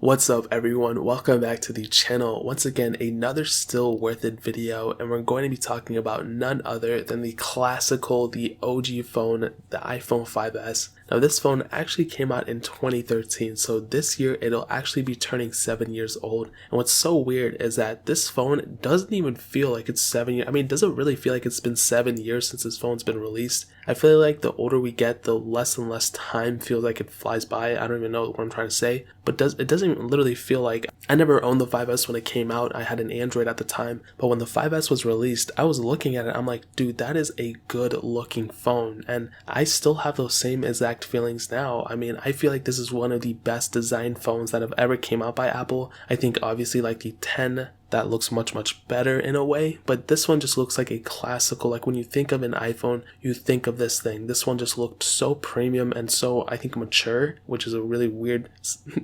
What's up everyone, welcome back to the channel. Once again, another still worth it video, and we're going to be talking about none other than the classical, the OG phone, the iPhone 5S. Now this phone actually came out in 2013, so this year it'll actually be turning 7 years old. And what's so weird is that this phone doesn't even feel like it's 7 years. I mean, does it really feel like it's been 7 years since this phone's been released? I feel like the older we get, the less and less time feels like it flies by. I don't even know what I'm trying to say, but it doesn't even literally feel like. I never owned the 5S when it came out. I had an Android at the time, but when the 5S was released, I was looking at it, I'm like, dude, that is a good looking phone, and I still have those same exact feelings now. I mean, I feel like this is one of the best designed phones that have ever came out by Apple. I think obviously like the 10, that looks much better in a way, but this one just looks like a classical. Like when you think of an iPhone, you think of this thing. This one just looked so premium and so, I think, mature, which is a really weird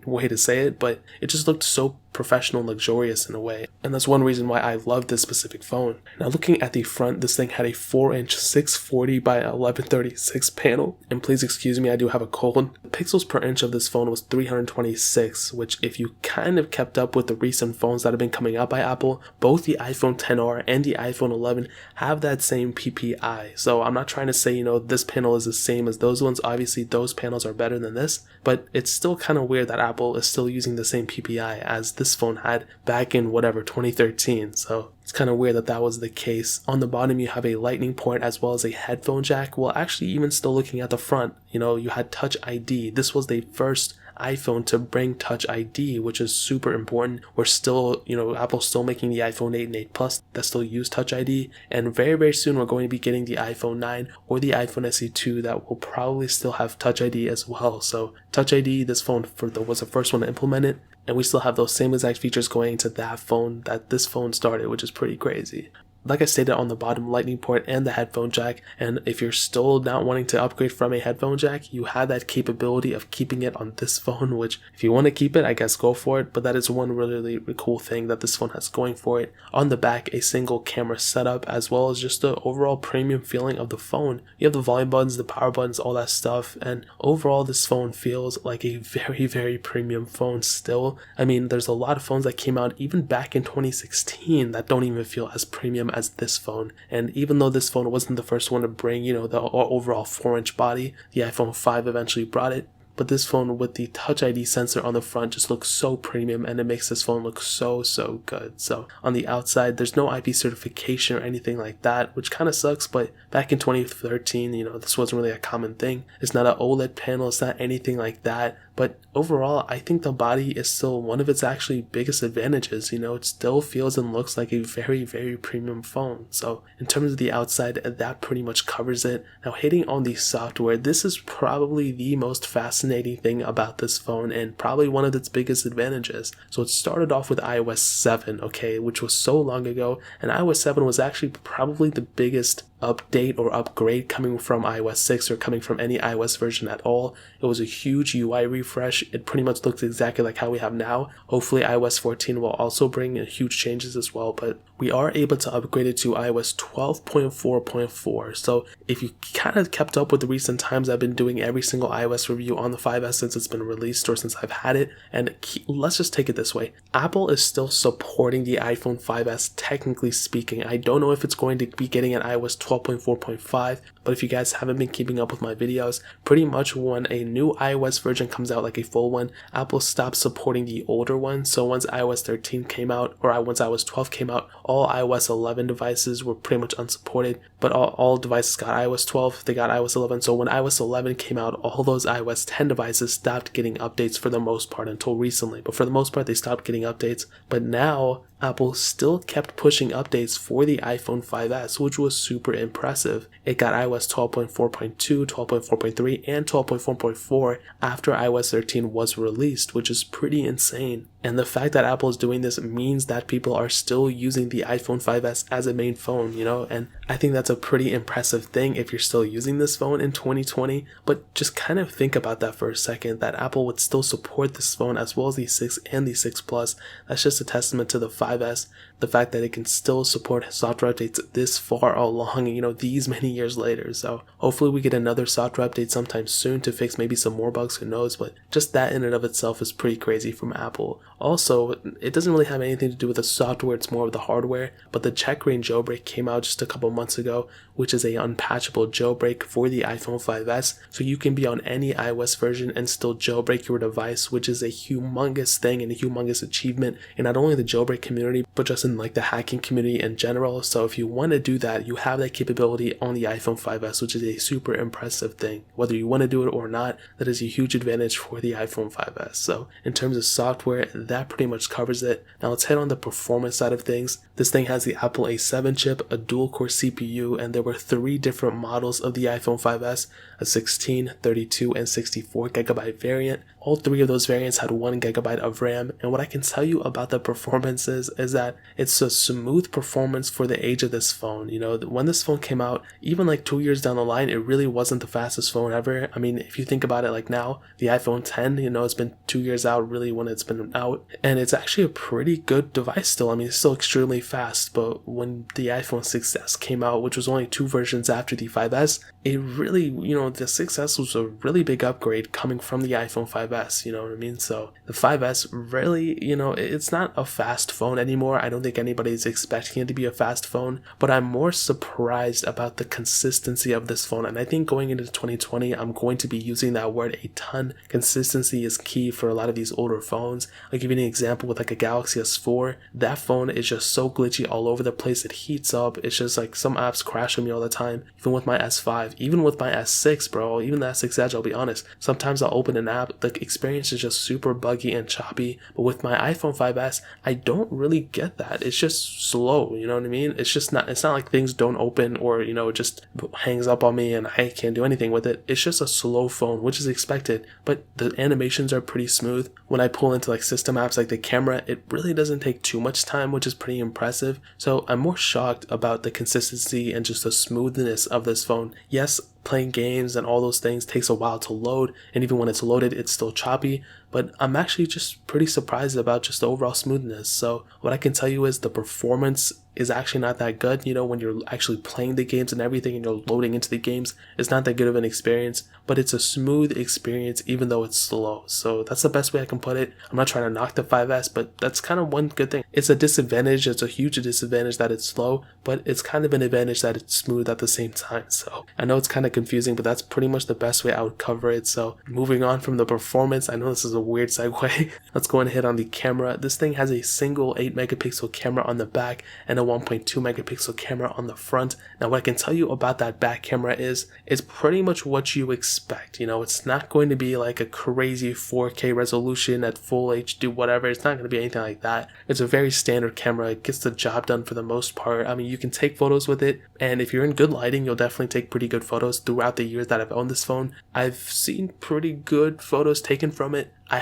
way to say it, but it just looked so professional and luxurious in a way, and that's one reason why I love this specific phone. Now looking at the front, this thing had a 4-inch 640 by 1136 panel, and please excuse me, I do have a cold. The pixels per inch of this phone was 326, which if you kind of kept up with the recent phones that have been coming out by Apple, both the iPhone XR and the iPhone 11 have that same PPI. So I'm not trying to say, this panel is the same as those ones. Obviously those panels are better than this, but it's still kind of weird that Apple is still using the same PPI as this phone had back in 2013. So it's kind of weird that that was the case. On the bottom you have a lightning port as well as a headphone jack. Well, actually, even still looking at the front, you had Touch ID. This was the first iPhone to bring Touch ID, which is super important. We're still, Apple's still making the iPhone 8 and 8 Plus that still use Touch ID, and very soon we're going to be getting the iPhone 9 or the iPhone SE2 that will probably still have Touch ID as well. So Touch ID, this phone was the first one to implement it, and we still have those same exact features going into that phone that this phone started, which is pretty crazy. Like I stated, on the bottom, lightning port and the headphone jack, and if you're still not wanting to upgrade from a headphone jack, you have that capability of keeping it on this phone, which if you want to keep it, I guess go for it, but that is one really cool thing that this phone has going for it. On the back, a single camera setup, as well as just the overall premium feeling of the phone. You have the volume buttons, the power buttons, all that stuff, and overall this phone feels like a very premium phone still. I mean, there's a lot of phones that came out even back in 2016 that don't even feel as premium as this phone. And even though this phone wasn't the first one to bring, the overall 4-inch body, the iPhone 5 eventually brought it. But this phone with the Touch ID sensor on the front just looks so premium, and it makes this phone look so good. So on the outside, there's no IP certification or anything like that, which kind of sucks, but back in 2013, this wasn't really a common thing. It's not an OLED panel, it's not anything like that. But overall, I think the body is still one of its actually biggest advantages. It still feels and looks like a very premium phone. So in terms of the outside, that pretty much covers it. Now hitting on the software, this is probably the most fascinating thing about this phone and probably one of its biggest advantages. So it started off with iOS 7, okay, which was so long ago, and iOS 7 was actually probably the biggest update or upgrade coming from iOS 6 or coming from any iOS version at all. It was a huge UI refresh. It pretty much looks exactly like how we have now. Hopefully iOS 14 will also bring huge changes as well, but we are able to upgrade it to iOS 12.4.4. So if you kind of kept up with the recent times, I've been doing every single iOS review on the 5S since it's been released or since I've had it. And let's just take it this way. Apple is still supporting the iPhone 5S, technically speaking. I don't know if it's going to be getting an iOS 12.4.5, but if you guys haven't been keeping up with my videos, pretty much when a new iOS version comes out, like a full one, Apple stops supporting the older one. So once iOS 13 came out, or once iOS 12 came out, all iOS 11 devices were pretty much unsupported, but all devices got iOS 12, they got iOS 11. So when iOS 11 came out, all those iOS 10 devices stopped getting updates for the most part until recently, but for the most part they stopped getting updates. But now Apple still kept pushing updates for the iPhone 5S, which was super impressive. It got iOS 12.4.2, 12.4.3, and 12.4.4 after iOS 13 was released, which is pretty insane. And the fact that Apple is doing this means that people are still using the iPhone 5S as a main phone, and I think that's a pretty impressive thing if you're still using this phone in 2020. But just kind of think about that for a second, that Apple would still support this phone as well as the 6 and the 6 Plus. That's just a testament to the 5S, the fact that it can still support software updates this far along, these many years later. So hopefully we get another software update sometime soon to fix maybe some more bugs, who knows, but just that in and of itself is pretty crazy from Apple. Also, it doesn't really have anything to do with the software, it's more of the hardware, but the checkra jailbreak came out just a couple months ago, which is a unpatchable jailbreak for the iPhone 5S, so you can be on any iOS version and still jailbreak your device, which is a humongous thing and a humongous achievement in not only the jailbreak community, but just in the hacking community in general. So if you want to do that, you have that capability on the iPhone 5S, which is a super impressive thing. Whether you want to do it or not, that is a huge advantage for the iPhone 5S. So in terms of software, that pretty much covers it. Now let's head on the performance side of things. This thing has the Apple A7 chip, a dual-core CPU, and there were 3 different models of the iPhone 5S, a 16, 32, and 64 gigabyte variant. All 3 of those variants had 1 gigabyte of RAM, and what I can tell you about the performances is that it's a smooth performance for the age of this phone. When this phone came out, even 2 years down the line, it really wasn't the fastest phone ever. I mean, if you think about it, now, the iPhone 10, it's been 2 years out really when it's been out, and it's actually a pretty good device still. I mean, it's still extremely fast, but when the iPhone 6S came out, which was only 2 versions after the 5S, it really, the 6S was a really big upgrade coming from the iPhone 5S, you know what I mean? So the 5S really, it's not a fast phone anymore. I don't think anybody's expecting it to be a fast phone, but I'm more surprised about the consistency of this phone. And I think going into 2020, I'm going to be using that word a ton. Consistency is key for a lot of these older phones. I'll give you an example with a Galaxy S4. That phone is just so glitchy all over the place. It heats up. It's just some apps crash on me all the time. Even with my S5, even with my S6, bro, even the S6 Edge, I'll be honest. Sometimes I'll open an app, the experience is just super buggy and choppy. But with my iPhone 5S, I don't really get that. It's just slow, you know what I mean? It's not like things don't open or, it just hangs up on me and I can't do anything with it. It's just a slow phone, which is expected, but the animations are pretty smooth. When I pull into system apps like the camera, it really doesn't take too much time, which is pretty impressive. So I'm more shocked about the consistency and just the smoothness of this phone. Yes, playing games and all those things takes a while to load, and even when it's loaded, it's still choppy, but I'm actually just pretty surprised about just the overall smoothness. So what I can tell you is the performance is actually not that good. When you're actually playing the games and everything and you're loading into the games, it's not that good of an experience, but it's a smooth experience even though it's slow. So that's the best way I can put it. I'm not trying to knock the 5S, but that's kind of one good thing. It's a disadvantage. It's a huge disadvantage that it's slow, but it's kind of an advantage that it's smooth at the same time. So I know it's kind of confusing, but that's pretty much the best way I would cover it. So moving on from the performance, I know this is a weird segue. Let's go ahead on the camera. This thing has a single 8 megapixel camera on the back and a 1.2 megapixel camera on the front. Now what I can tell you about that back camera is it's pretty much what you expect. It's not going to be a crazy 4K resolution at full HD, whatever. It's not going to be anything like that. It's a very standard camera. It gets the job done for the most part. I mean, you can take photos with it, and if you're in good lighting, you'll definitely take pretty good photos. Throughout the years that I've owned this phone, I've seen pretty good photos taken from it. I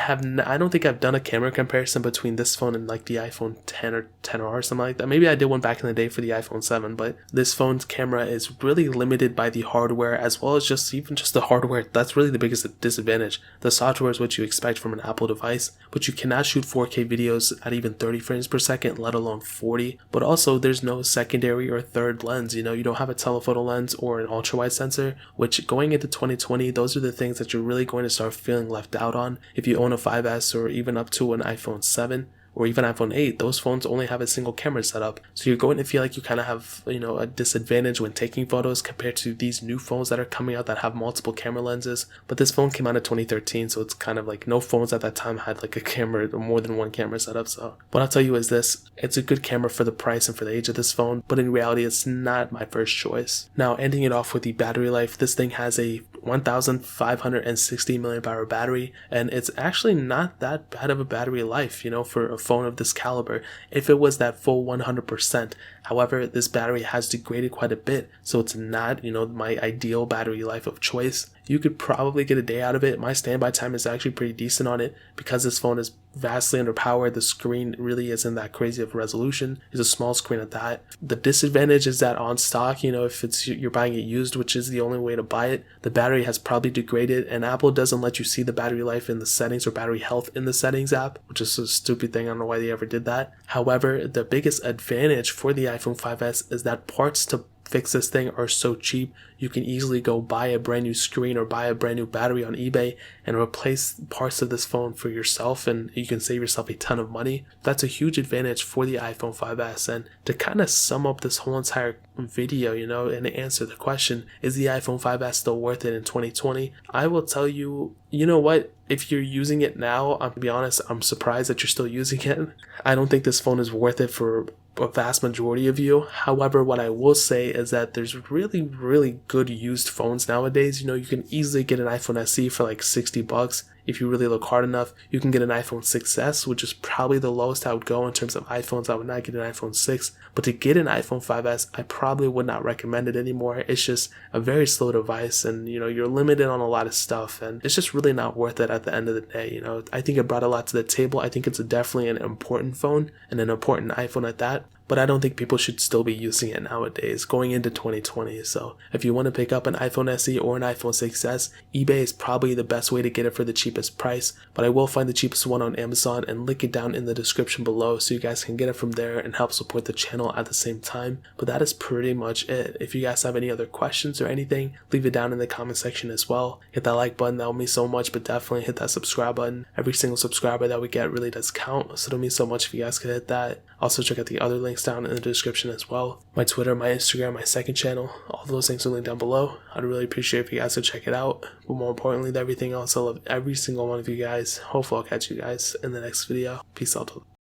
don't think I've done a camera comparison between this phone and the iPhone 10 or 10R or something like that. Maybe I did one back in the day for the iPhone 7, but this phone's camera is really limited by the hardware, as well as just the hardware. That's really the biggest disadvantage. The software is what you expect from an Apple device, but you cannot shoot 4K videos at even 30 frames per second, let alone 40. But also there's no secondary or third lens. You don't have a telephoto lens or an ultra wide sensor, which going into 2020, those are the things that you're really going to start feeling left out on. If you own a 5S or even up to an iPhone 7 or even iPhone 8, those phones only have a single camera setup. So you're going to feel like you kind of have, a disadvantage when taking photos compared to these new phones that are coming out that have multiple camera lenses. But this phone came out in 2013, so it's kind of no phones at that time had a camera or more than one camera setup. So what I'll tell you is this: it's a good camera for the price and for the age of this phone, but in reality, it's not my first choice. Now, ending it off with the battery life, this thing has a 1,560 milliamp hour battery, and it's actually not that bad of a battery life, for a phone of this caliber, if it was that full 100%. However, this battery has degraded quite a bit, so it's not, my ideal battery life of choice. you could probably get a day out of it. My standby time is actually pretty decent on it because this phone is vastly underpowered. The screen really isn't that crazy of a resolution. It's a small screen at that. The disadvantage is that on stock, if you're buying it used, which is the only way to buy it, the battery has probably degraded, and Apple doesn't let you see the battery life in the settings or battery health in the settings app, which is a stupid thing. I don't know why they ever did that. However, the biggest advantage for the iPhone 5S is that parts to fix this thing are so cheap. You can easily go buy a brand new screen or buy a brand new battery on eBay and replace parts of this phone for yourself, and you can save yourself a ton of money. That's a huge advantage for the iPhone 5S. And to kind of sum up this whole entire video, and answer the question, is the iPhone 5S still worth it in 2020? I will tell you, you know what? If you're using it now, I'm gonna be honest, I'm surprised that you're still using it. I don't think this phone is worth it for a vast majority of you. However, what I will say is that there's really, really good used phones nowadays. You can easily get an iPhone SE for like $60. If you really look hard enough, you can get an iPhone 6s, which is probably the lowest I would go in terms of iPhones. I would not get an iPhone 6, but to get an iPhone 5s, I probably would not recommend it anymore. It's just a very slow device, and you're limited on a lot of stuff, and it's just really not worth it at the end of the day. I think it brought a lot to the table. I think it's definitely an important phone and an important iPhone at that, but I don't think people should still be using it nowadays going into 2020. So if you want to pick up an iPhone SE or an iPhone 6s, eBay is probably the best way to get it for the cheapest price, but I will find the cheapest one on Amazon and link it down in the description below so you guys can get it from there and help support the channel at the same time. But that is pretty much it. If you guys have any other questions or anything, leave it down in the comment section as well. Hit that like button, that will mean so much, but definitely hit that subscribe button. Every single subscriber that we get really does count, so it'll mean so much if you guys could hit that. Also check out the other links down in the description as well. My Twitter, my Instagram, my second channel, all those things are linked down below. I'd really appreciate if you guys would check it out. But more importantly than everything else, I love every single one of you guys. Hopefully I'll catch you guys in the next video. Peace out.